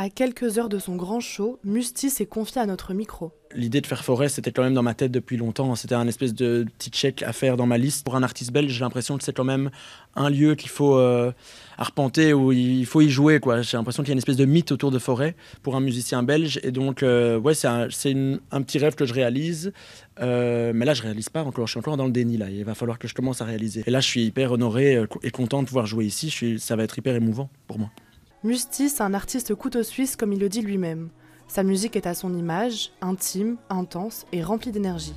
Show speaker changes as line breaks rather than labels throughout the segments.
À quelques heures de son grand show, Musty s'est confié à notre micro.
L'idée de faire forêt, c'était quand même dans ma tête depuis longtemps. C'était un espèce de petit check à faire dans ma liste. Pour un artiste belge, j'ai l'impression que c'est quand même un lieu qu'il faut arpenter, où il faut y jouer, quoi. J'ai l'impression qu'il y a une espèce de mythe autour de forêt pour un musicien belge. Et donc, ouais, c'est un petit rêve que je réalise. Mais là, je réalise pas encore. Je suis encore dans le déni, là. Il va falloir que je commence à réaliser. Et là, je suis hyper honoré et content de pouvoir jouer ici. Ça va être hyper émouvant pour moi.
Musty, c'est un artiste couteau suisse comme il le dit lui-même. Sa musique est à son image, intime, intense et remplie d'énergie.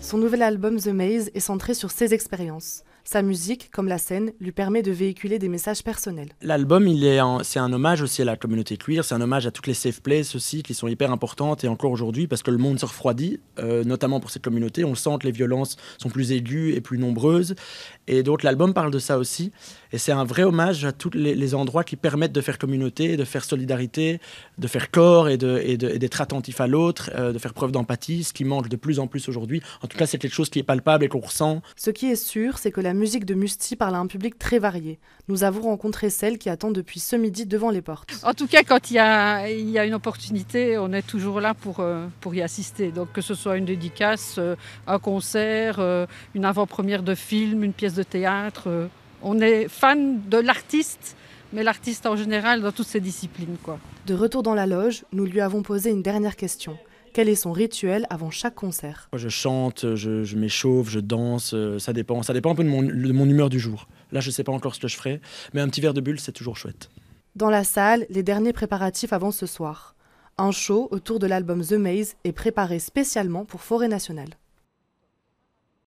Son nouvel album The Maze est centré sur ses expériences. Sa musique, comme la scène, lui permet de véhiculer des messages personnels.
L'album, c'est un hommage aussi à la communauté queer, c'est un hommage à toutes les safe places aussi, qui sont hyper importantes et encore aujourd'hui, parce que le monde se refroidit, notamment pour cette communauté. On le sent que les violences sont plus aiguës et plus nombreuses. Et donc l'album parle de ça aussi. Et c'est un vrai hommage à tous les endroits qui permettent de faire communauté, de faire solidarité, de faire corps et d'être attentif à l'autre, de faire preuve d'empathie, ce qui manque de plus en plus aujourd'hui. En tout cas, c'est quelque chose qui est palpable et qu'on ressent.
Ce qui est sûr, c'est que la musique de Musty parle à un public très varié. Nous avons rencontré celle qui attend depuis ce midi devant les portes.
En tout cas, quand il y a une opportunité, on est toujours là pour y assister. Donc que ce soit une dédicace, un concert, une avant-première de film, une pièce de théâtre. On est fan de l'artiste, mais l'artiste en général dans toutes ses disciplines, quoi.
De retour dans la loge, nous lui avons posé une dernière question. Quel est son rituel avant chaque concert ?
Je chante, je m'échauffe, je danse, ça dépend un peu de mon humeur du jour. Là, je ne sais pas encore ce que je ferai, mais un petit verre de bulle, c'est toujours chouette.
Dans la salle, les derniers préparatifs avant ce soir. Un show autour de l'album The Maze est préparé spécialement pour Forêt Nationale.